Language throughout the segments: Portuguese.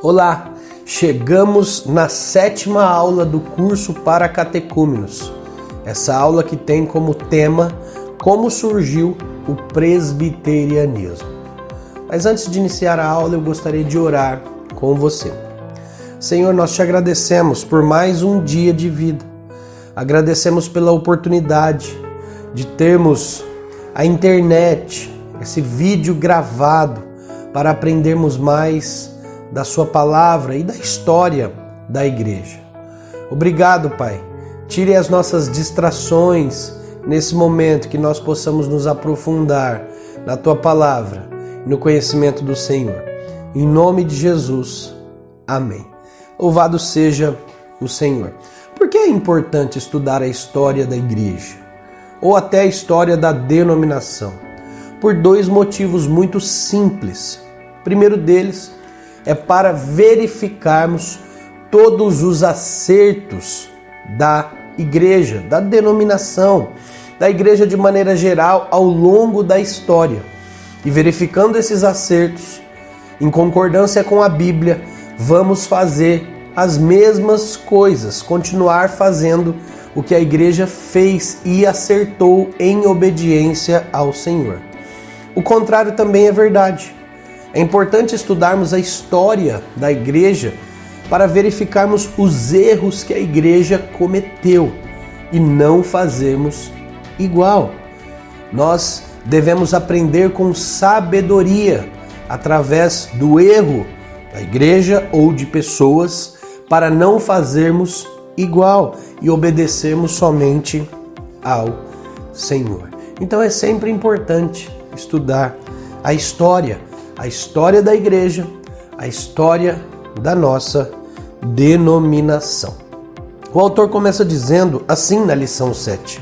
Olá, chegamos na 7ª aula do curso para catecúmenos. Essa aula que tem como tema como surgiu o presbiterianismo. Mas antes de iniciar a aula, eu gostaria de orar com você. Senhor, nós te agradecemos por mais um dia de vida. Agradecemos pela oportunidade de termos a internet, esse vídeo gravado para aprendermos mais da sua palavra e da história da igreja. Obrigado, Pai. Tire as nossas distrações nesse momento, que nós possamos nos aprofundar na tua palavra e no conhecimento do Senhor. Em nome de Jesus. Amém. Louvado seja o Senhor. Por que é importante estudar a história da igreja? Ou até a história da denominação? Por dois motivos muito simples. O primeiro deles é para verificarmos todos os acertos da igreja, da denominação, da igreja de maneira geral ao longo da história. E verificando esses acertos, em concordância com a Bíblia, vamos fazer as mesmas coisas, continuar fazendo o que a igreja fez e acertou em obediência ao Senhor. O contrário também é verdade. É importante estudarmos a história da igreja para verificarmos os erros que a igreja cometeu e não fazermos igual. Nós devemos aprender com sabedoria através do erro da igreja ou de pessoas para não fazermos igual e obedecermos somente ao Senhor. Então é sempre importante estudar a história da igreja, a história da nossa denominação. O autor começa dizendo assim na lição 7.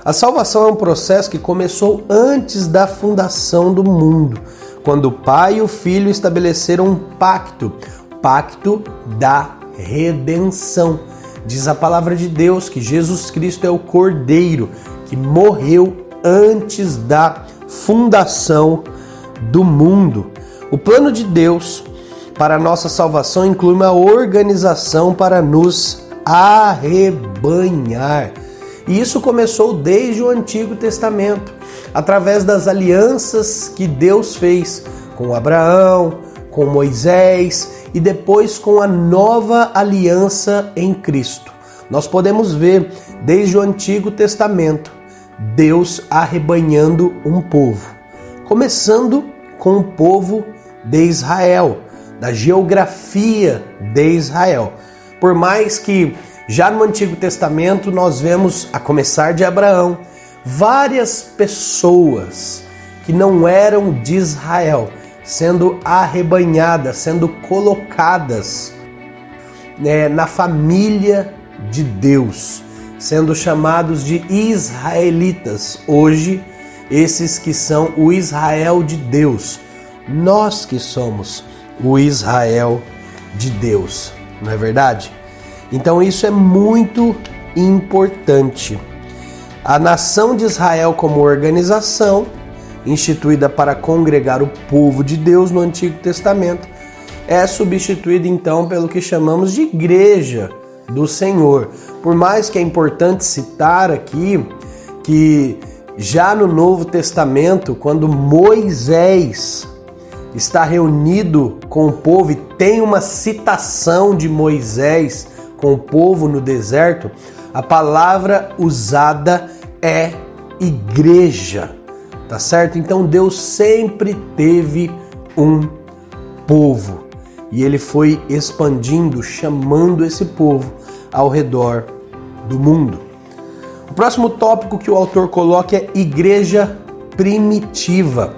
A salvação é um processo que começou antes da fundação do mundo, quando o Pai e o Filho estabeleceram um pacto da redenção. Diz a palavra de Deus que Jesus Cristo é o Cordeiro que morreu antes da fundação do mundo. O plano de Deus para a nossa salvação inclui uma organização para nos arrebanhar. E isso começou desde o Antigo Testamento, através das alianças que Deus fez com Abraão, com Moisés e depois com a nova aliança em Cristo. Nós podemos ver desde o Antigo Testamento Deus arrebanhando um povo, começando com o povo de Israel, da geografia de Israel. Por mais que já no Antigo Testamento nós vemos, a começar de Abraão, várias pessoas que não eram de Israel sendo arrebanhadas, sendo colocadas na família de Deus, sendo chamados de israelitas. Hoje, esses que são o Israel de Deus, nós que somos o Israel de Deus, não é verdade? Então isso é muito importante. A nação de Israel como organização, instituída para congregar o povo de Deus no Antigo Testamento, é substituída então pelo que chamamos de Igreja do Senhor. Por mais que é importante citar aqui que já no Novo Testamento, quando Moisés está reunido com o povo e tem uma citação de Moisés com o povo no deserto, a palavra usada é igreja, tá certo? Então Deus sempre teve um povo e ele foi expandindo, chamando esse povo ao redor do mundo. O próximo tópico que o autor coloca é igreja primitiva.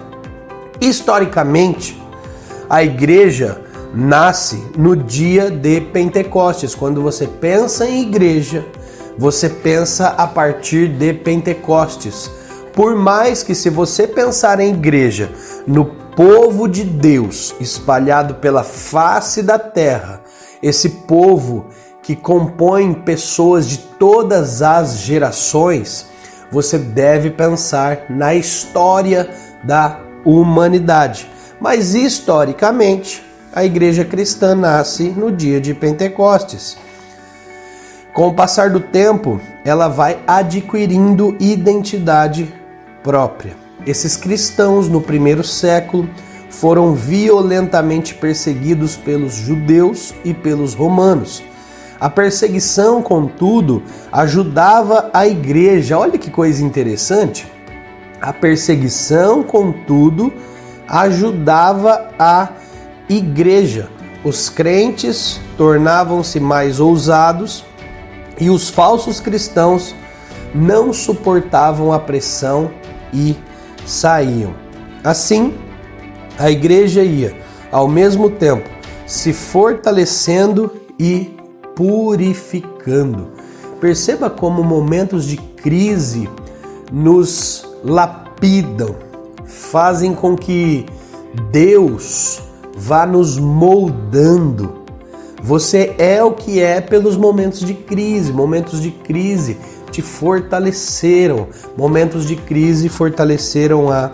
Historicamente, a igreja nasce no dia de Pentecostes. Quando você pensa em igreja, você pensa a partir de Pentecostes. Por mais que, se você pensar em igreja, no povo de Deus espalhado pela face da terra, esse povo que compõe pessoas de todas as gerações, você deve pensar na história da humanidade. Mas historicamente, a igreja cristã nasce no dia de Pentecostes. Com o passar do tempo, ela vai adquirindo identidade própria. Esses cristãos, no primeiro século, foram violentamente perseguidos pelos judeus e pelos romanos. A perseguição, contudo, ajudava a igreja. Olha que coisa interessante. A perseguição, contudo, ajudava a igreja. Os crentes tornavam-se mais ousados e os falsos cristãos não suportavam a pressão e saíam. Assim, a igreja ia, ao mesmo tempo, se fortalecendo e purificando. Perceba como momentos de crise nos lapidam, fazem com que Deus vá nos moldando. Você é o que é pelos momentos de crise. Momentos de crise te fortaleceram. Momentos de crise fortaleceram a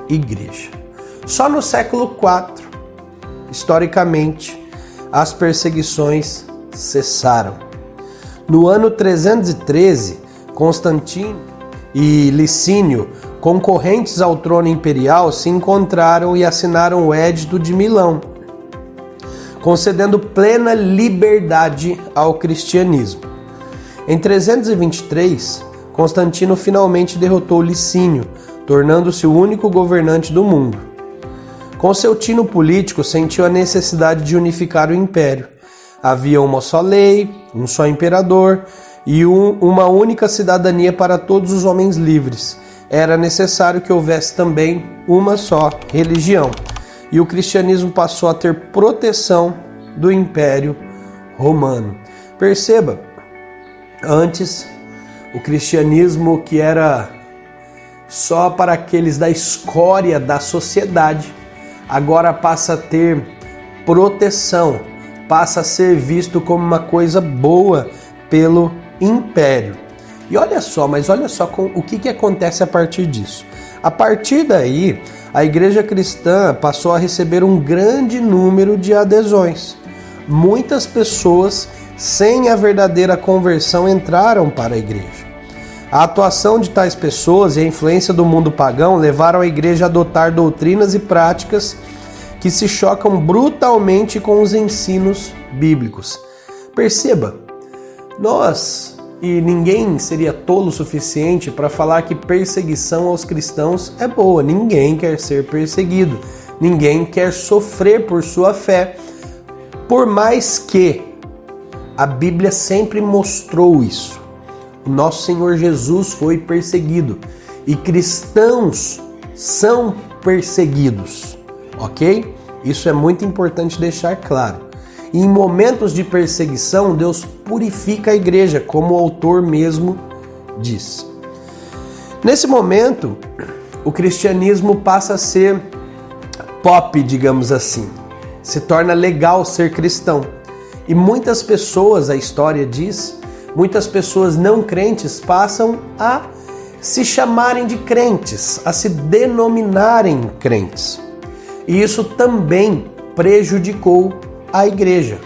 igreja. Só no século IV, historicamente, as perseguições cessaram. No ano 313, Constantino e Licínio, concorrentes ao trono imperial, se encontraram e assinaram o Edito de Milão, concedendo plena liberdade ao cristianismo. Em 323, Constantino finalmente derrotou Licínio, tornando-se o único governante do mundo. Com seu tino político, sentiu a necessidade de unificar o império. Havia uma só lei, um só imperador e uma única cidadania para todos os homens livres. Era necessário que houvesse também uma só religião. E o cristianismo passou a ter proteção do Império Romano. Perceba, antes o cristianismo, que era só para aqueles da escória da sociedade, agora passa a ter proteção, passa a ser visto como uma coisa boa pelo império. E olha só o que acontece a partir disso. A partir daí, a igreja cristã passou a receber um grande número de adesões. Muitas pessoas sem a verdadeira conversão entraram para a igreja. A atuação de tais pessoas e a influência do mundo pagão levaram a igreja a adotar doutrinas e práticas que se chocam brutalmente com os ensinos bíblicos. Perceba, ninguém seria tolo o suficiente para falar que perseguição aos cristãos é boa. Ninguém quer ser perseguido, ninguém quer sofrer por sua fé, por mais que a Bíblia sempre mostrou isso. O nosso Senhor Jesus foi perseguido e cristãos são perseguidos, ok? Isso é muito importante deixar claro. E em momentos de perseguição, Deus purifica a igreja, como o autor mesmo diz. Nesse momento, o cristianismo passa a ser pop, digamos assim. Se torna legal ser cristão. E muitas pessoas, a história diz, muitas pessoas não crentes passam a se chamarem de crentes, a se denominarem crentes. E isso também prejudicou a igreja.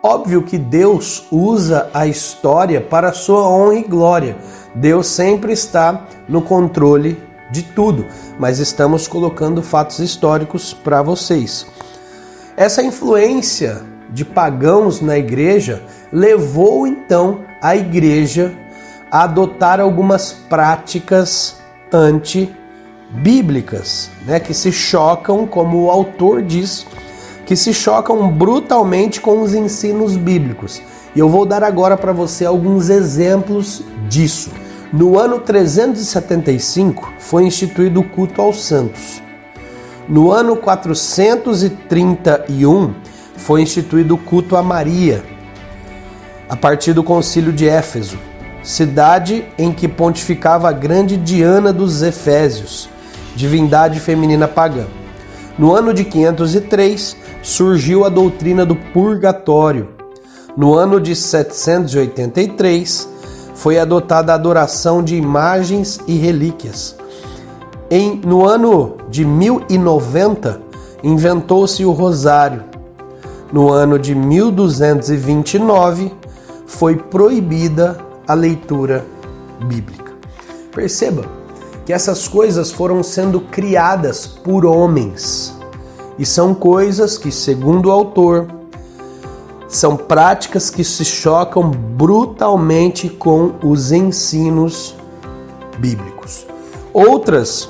Óbvio que Deus usa a história para a sua honra e glória. Deus sempre está no controle de tudo, mas estamos colocando fatos históricos para vocês. Essa influência de pagãos na igreja levou então a igreja a adotar algumas práticas antibíblicas, que se chocam, como o autor diz, que se chocam brutalmente com os ensinos bíblicos. E eu vou dar agora para você alguns exemplos disso. No ano 375 foi instituído o culto aos santos. No ano 431 foi instituído o culto a Maria, a partir do concílio de Éfeso, cidade em que pontificava a grande Diana dos Efésios, divindade feminina pagã. No ano de 503 surgiu a doutrina do purgatório. No ano de 783 foi adotada a adoração de imagens e relíquias. No ano de 1090 inventou-se o rosário. no ano de 1229, foi proibida a leitura bíblica. Perceba que essas coisas foram sendo criadas por homens e são coisas que, segundo o autor, são práticas que se chocam brutalmente com os ensinos bíblicos. Outras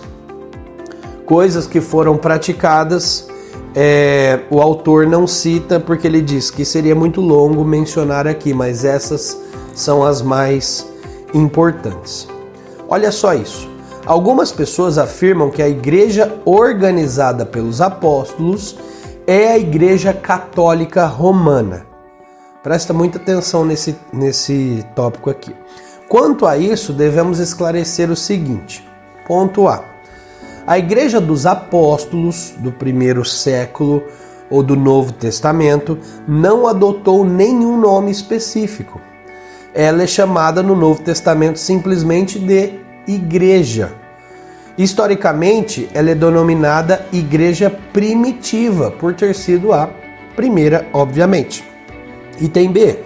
coisas que foram praticadas, o autor não cita porque ele diz que seria muito longo mencionar aqui, mas essas são as mais importantes. Olha só isso. Algumas pessoas afirmam que a igreja organizada pelos apóstolos é a Igreja Católica Romana. Presta muita atenção nesse tópico aqui. Quanto a isso, devemos esclarecer o seguinte. Ponto A. A Igreja dos Apóstolos do primeiro século ou do Novo Testamento não adotou nenhum nome específico. Ela é chamada no Novo Testamento simplesmente de Igreja. Historicamente, ela é denominada Igreja Primitiva, por ter sido a primeira, obviamente. Item B.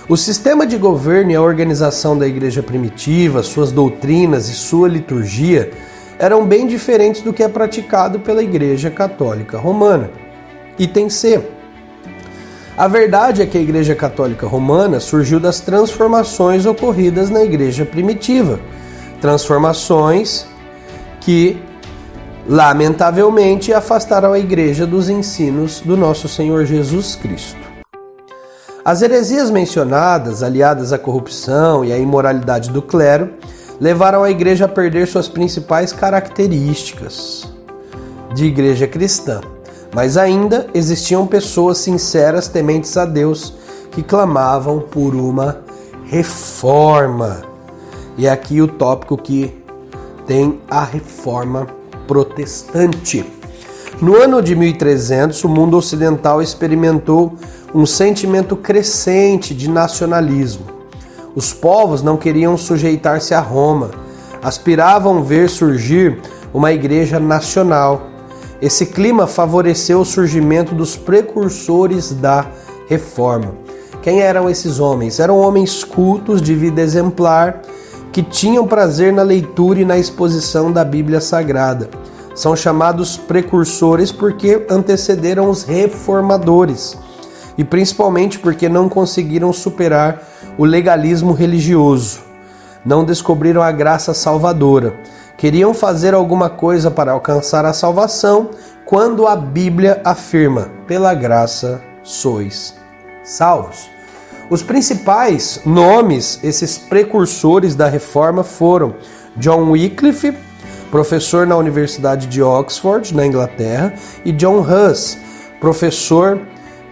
O sistema de governo e a organização da Igreja Primitiva, suas doutrinas e sua liturgia eram bem diferentes do que é praticado pela Igreja Católica Romana. Item C. A verdade é que a Igreja Católica Romana surgiu das transformações ocorridas na Igreja Primitiva. Transformações que, lamentavelmente, afastaram a Igreja dos ensinos do nosso Senhor Jesus Cristo. As heresias mencionadas, aliadas à corrupção e à imoralidade do clero, levaram a igreja a perder suas principais características de igreja cristã. Mas ainda existiam pessoas sinceras, tementes a Deus, que clamavam por uma reforma. E aqui o tópico que tem a reforma protestante. No ano de 1300, o mundo ocidental experimentou um sentimento crescente de nacionalismo. Os povos não queriam sujeitar-se a Roma, aspiravam ver surgir uma igreja nacional. Esse clima favoreceu o surgimento dos precursores da Reforma. Quem eram esses homens? Eram homens cultos, de vida exemplar, que tinham prazer na leitura e na exposição da Bíblia Sagrada. São chamados precursores porque antecederam os reformadores, e principalmente porque não conseguiram superar o legalismo religioso. Não descobriram a graça salvadora. Queriam fazer alguma coisa para alcançar a salvação, quando a Bíblia afirma: pela graça sois salvos. Os principais nomes, esses precursores da reforma, foram John Wycliffe, professor na Universidade de Oxford, na Inglaterra, e John Huss, professor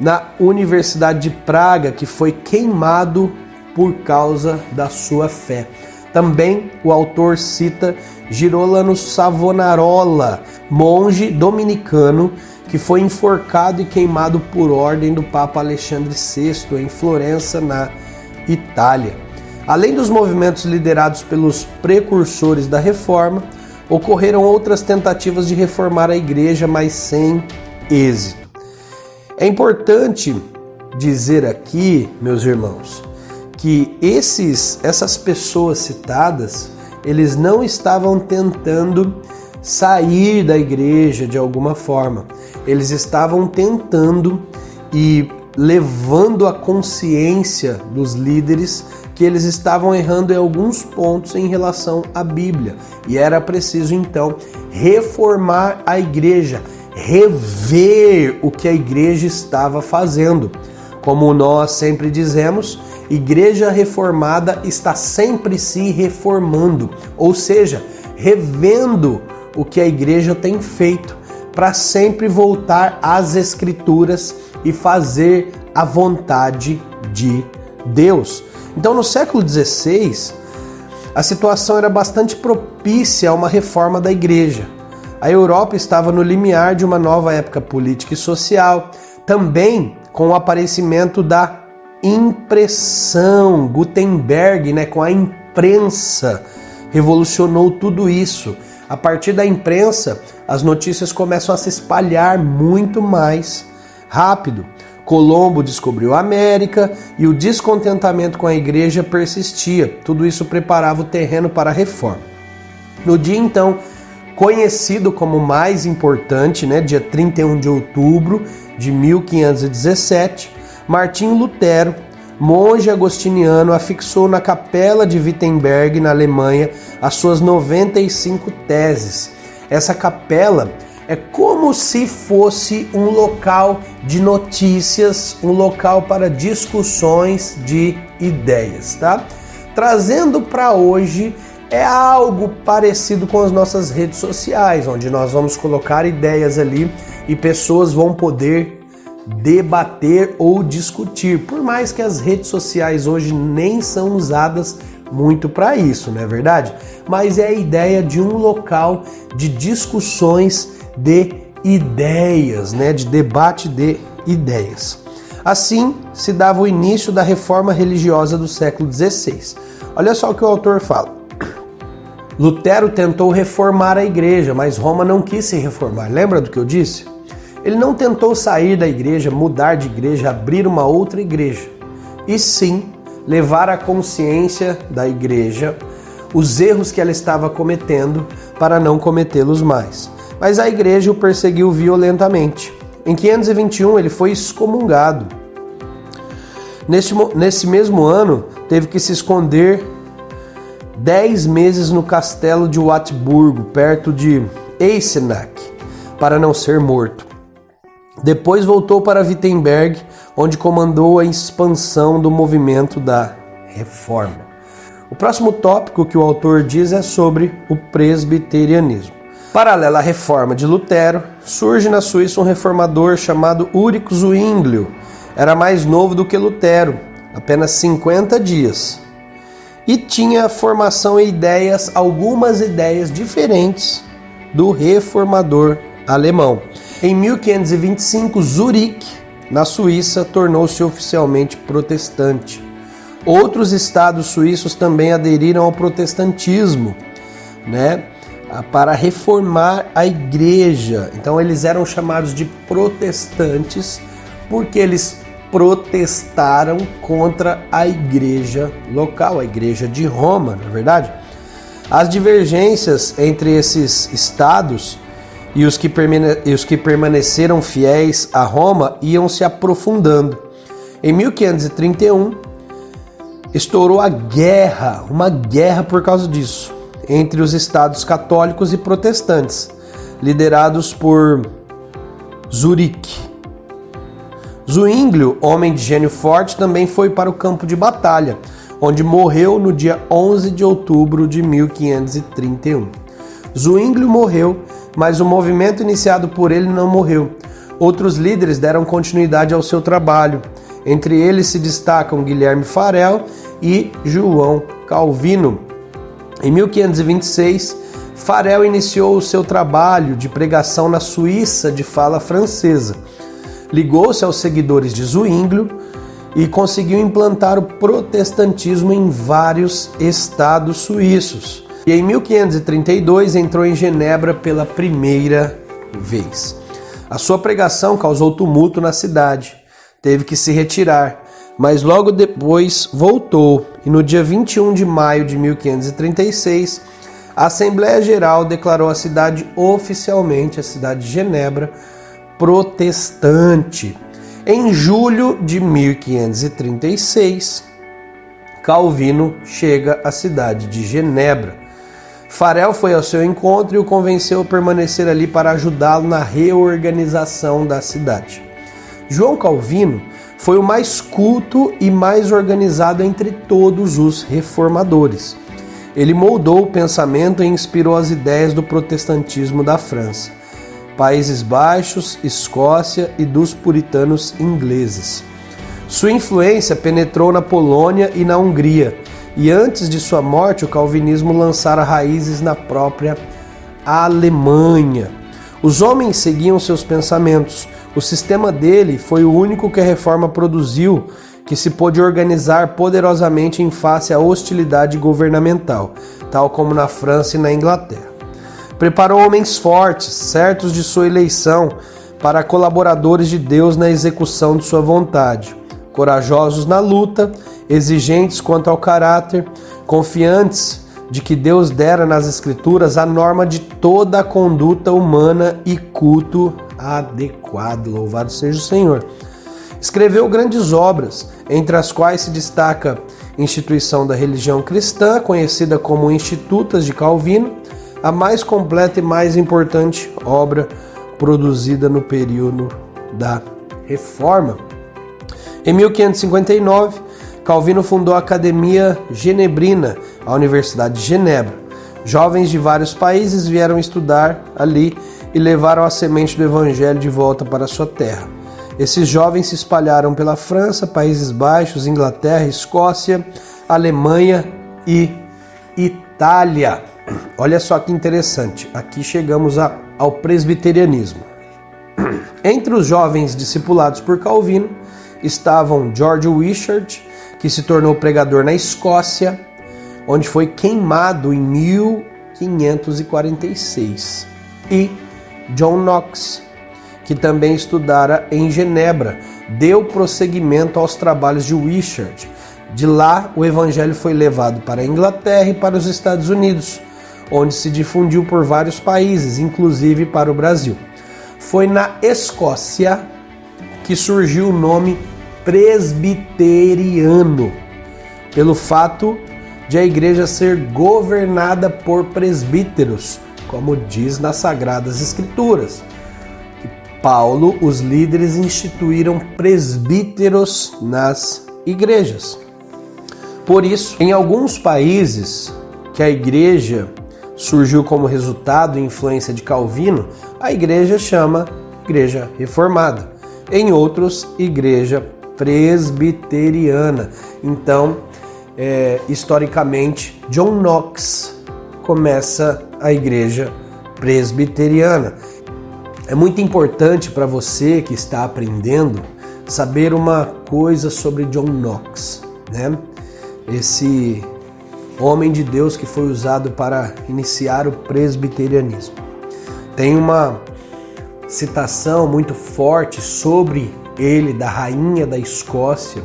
na Universidade de Praga, que foi queimado por causa da sua fé. Também o autor cita Girolamo Savonarola, monge dominicano que foi enforcado e queimado por ordem do Papa Alexandre VI em Florença, na Itália. Além dos movimentos liderados pelos precursores da Reforma, ocorreram outras tentativas de reformar a igreja, mas sem êxito. É importante dizer aqui, meus irmãos, que essas pessoas citadas, eles não estavam tentando sair da igreja de alguma forma. Eles estavam tentando e levando a consciência dos líderes que eles estavam errando em alguns pontos em relação à Bíblia. E era preciso, então, reformar a igreja, rever o que a igreja estava fazendo. Como nós sempre dizemos, igreja reformada está sempre se reformando, ou seja, revendo o que a igreja tem feito, para sempre voltar às Escrituras e fazer a vontade de Deus. Então, no século XVI, a situação era bastante propícia a uma reforma da igreja. A Europa estava no limiar de uma nova época política e social, também com o aparecimento da impressão. Gutenberg, com a imprensa, revolucionou tudo isso. A partir da imprensa, as notícias começam a se espalhar muito mais rápido. Colombo descobriu a América e o descontentamento com a igreja persistia. Tudo isso preparava o terreno para a reforma. No dia então conhecido como mais importante, dia 31 de outubro de 1517, Martinho Lutero, monge agostiniano, afixou na capela de Wittenberg, na Alemanha, as suas 95 teses. Essa capela é como se fosse um local de notícias, um local para discussões de ideias, tá? Trazendo para hoje, é algo parecido com as nossas redes sociais, onde nós vamos colocar ideias ali e pessoas vão poder debater ou discutir, por mais que as redes sociais hoje nem são usadas muito para isso, não é verdade? Mas é a ideia de um local de discussões de ideias, de debate de ideias. Assim se dava o início da reforma religiosa do século XVI. Olha só o que o autor fala. Lutero tentou reformar a igreja, mas Roma não quis se reformar. Lembra do que eu disse? Ele não tentou sair da igreja, mudar de igreja, abrir uma outra igreja, e sim levar à consciência da igreja os erros que ela estava cometendo para não cometê-los mais. Mas a igreja o perseguiu violentamente. Em 521 ele foi excomungado. Nesse mesmo ano teve que se esconder 10 meses no castelo de Wartburgo, perto de Eisenach, para não ser morto. Depois voltou para Wittenberg, onde comandou a expansão do movimento da reforma. O próximo tópico que o autor diz é sobre o presbiterianismo. Paralela à reforma de Lutero, surge na Suíça um reformador chamado Ulrich Zwinglio. Era mais novo do que Lutero, apenas 50 dias. E tinha formação e algumas ideias diferentes do reformador alemão. Em 1525, Zurique, na Suíça, tornou-se oficialmente protestante. Outros estados suíços também aderiram ao protestantismo, para reformar a igreja. Então eles eram chamados de protestantes porque eles protestaram contra a igreja local, a igreja de Roma, não é verdade? As divergências entre esses estados e os que permaneceram fiéis a Roma iam se aprofundando. Em 1531, estourou uma guerra por causa disso, entre os estados católicos e protestantes, liderados por Zurique. Zwinglio, homem de gênio forte, também foi para o campo de batalha, onde morreu no dia 11 de outubro de 1531. Zwinglio morreu, mas o movimento iniciado por ele não morreu. Outros líderes deram continuidade ao seu trabalho. Entre eles se destacam Guilherme Farel e João Calvino. Em 1526, Farel iniciou o seu trabalho de pregação na Suíça de fala francesa. Ligou-se aos seguidores de Zwinglio e conseguiu implantar o protestantismo em vários estados suíços. E em 1532 entrou em Genebra pela primeira vez. A sua pregação causou tumulto na cidade. Teve que se retirar, mas logo depois voltou. E no dia 21 de maio de 1536, a Assembleia Geral declarou a cidade oficialmente, a cidade de Genebra, protestante. Em julho de 1536, Calvino chega à cidade de Genebra. Farel foi ao seu encontro e o convenceu a permanecer ali para ajudá-lo na reorganização da cidade. João Calvino foi o mais culto e mais organizado entre todos os reformadores. Ele moldou o pensamento e inspirou as ideias do protestantismo da França, Países Baixos, Escócia e dos puritanos ingleses. Sua influência penetrou na Polônia e na Hungria, e antes de sua morte o calvinismo lançara raízes na própria Alemanha. Os homens seguiam seus pensamentos. O sistema dele foi o único que a reforma produziu, que se pôde organizar poderosamente em face à hostilidade governamental, tal como na França e na Inglaterra. Preparou homens fortes, certos de sua eleição, para colaboradores de Deus na execução de sua vontade, corajosos na luta, exigentes quanto ao caráter, confiantes de que Deus dera nas Escrituras a norma de toda a conduta humana e culto adequado. Louvado seja o Senhor. Escreveu grandes obras, entre as quais se destaca a instituição da religião cristã, conhecida como Institutas de Calvino, a mais completa e mais importante obra produzida no período da Reforma. Em 1559, Calvino fundou a Academia Genebrina, a Universidade de Genebra. Jovens de vários países vieram estudar ali e levaram a semente do Evangelho de volta para sua terra. Esses jovens se espalharam pela França, Países Baixos, Inglaterra, Escócia, Alemanha e Itália. Olha só que interessante, aqui chegamos ao presbiterianismo. Entre os jovens discipulados por Calvino estavam George Wishart, que se tornou pregador na Escócia, onde foi queimado em 1546, e John Knox, que também estudara em Genebra, deu prosseguimento aos trabalhos de Wishart. De lá, o evangelho foi levado para a Inglaterra e para os Estados Unidos, onde se difundiu por vários países, inclusive para o Brasil. Foi na Escócia que surgiu o nome presbiteriano, pelo fato de a igreja ser governada por presbíteros, como diz nas Sagradas Escrituras. Paulo, os líderes instituíram presbíteros nas igrejas. Por isso, em alguns países que a igreja surgiu como resultado e influência de Calvino, a igreja chama Igreja Reformada. Em outros, Igreja Presbiteriana. Então, historicamente, John Knox começa a Igreja Presbiteriana. É muito importante para você que está aprendendo saber uma coisa sobre John Knox, né? Esse homem de Deus que foi usado para iniciar o presbiterianismo. Tem uma citação muito forte sobre ele, da rainha da Escócia,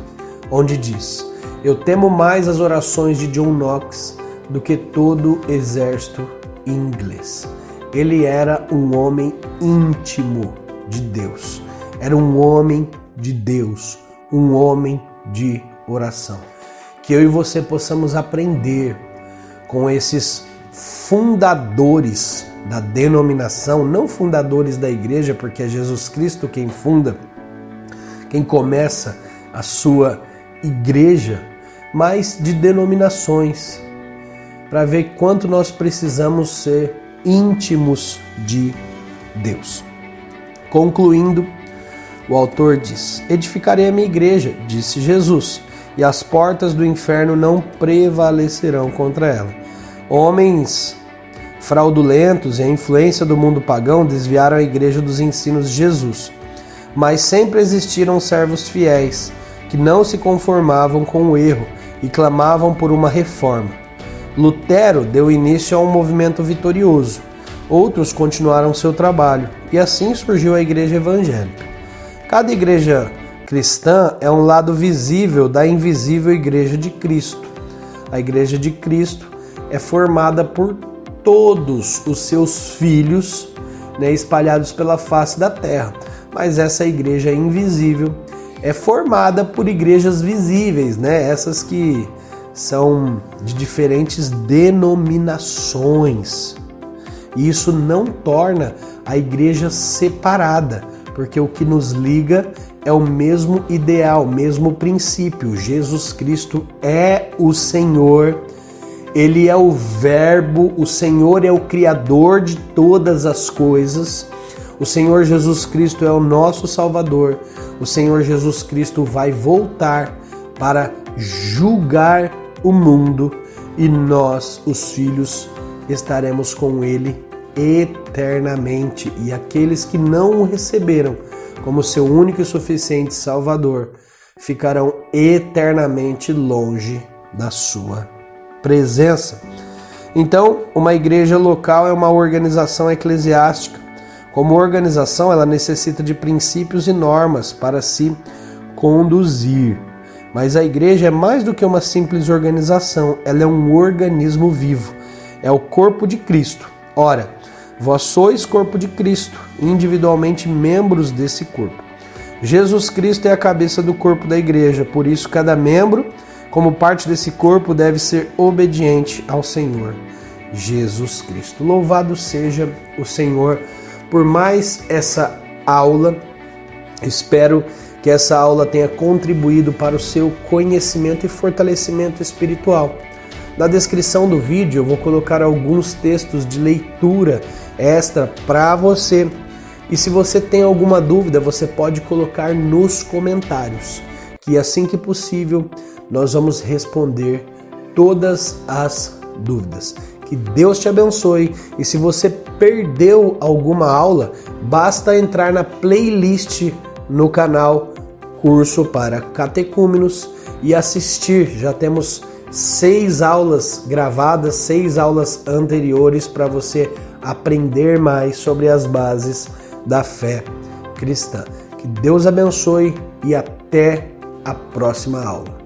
onde diz: "Eu temo mais as orações de John Knox do que todo o exército inglês." Ele era um homem íntimo de Deus. Era um homem de Deus, um homem de oração. Que eu e você possamos aprender com esses fundadores da denominação, não fundadores da igreja, porque é Jesus Cristo quem funda, quem começa a sua igreja, mas de denominações, para ver quanto nós precisamos ser íntimos de Deus. Concluindo, o autor diz: "Edificarei a minha igreja", disse Jesus, "e as portas do inferno não prevalecerão contra ela." Homens fraudulentos e a influência do mundo pagão desviaram a igreja dos ensinos de Jesus, mas sempre existiram servos fiéis que não se conformavam com o erro e clamavam por uma reforma. Lutero deu início a um movimento vitorioso. Outros continuaram seu trabalho, e assim surgiu a igreja evangélica. Cada igreja cristã é um lado visível da invisível igreja de Cristo. A igreja de Cristo é formada por todos os seus filhos, espalhados pela face da terra. Mas essa igreja invisível é formada por igrejas visíveis, essas que são de diferentes denominações. E isso não torna a igreja separada, porque o que nos liga é o mesmo ideal, o mesmo princípio. Jesus Cristo é o Senhor, Ele é o Verbo, o Senhor é o Criador de todas as coisas. O Senhor Jesus Cristo é o nosso Salvador. O Senhor Jesus Cristo vai voltar para julgar o mundo e nós, os filhos, estaremos com Ele eternamente. E aqueles que não o receberam como seu único e suficiente Salvador ficarão eternamente longe da sua presença. Então, uma igreja local é uma organização eclesiástica Como organização, ela necessita de princípios e normas para se conduzir. Mas a igreja é mais do que uma simples organização, ela é um organismo vivo, é o corpo de Cristo. Ora, vós sois corpo de Cristo, individualmente membros desse corpo. Jesus Cristo é a cabeça do corpo da igreja, por isso cada membro, como parte desse corpo, deve ser obediente ao Senhor Jesus Cristo. Louvado seja o Senhor por mais essa aula. Espero que essa aula tenha contribuído para o seu conhecimento e fortalecimento espiritual. Na descrição do vídeo eu vou colocar alguns textos de leitura extra para você. E se você tem alguma dúvida, você pode colocar nos comentários, que assim que possível nós vamos responder todas as dúvidas. Que Deus te abençoe, e se você perdeu alguma aula, basta entrar na playlist no canal Curso para Catecúmenos e assistir. Já temos 6 aulas gravadas, 6 aulas anteriores para você aprender mais sobre as bases da fé cristã. Que Deus abençoe e até a próxima aula.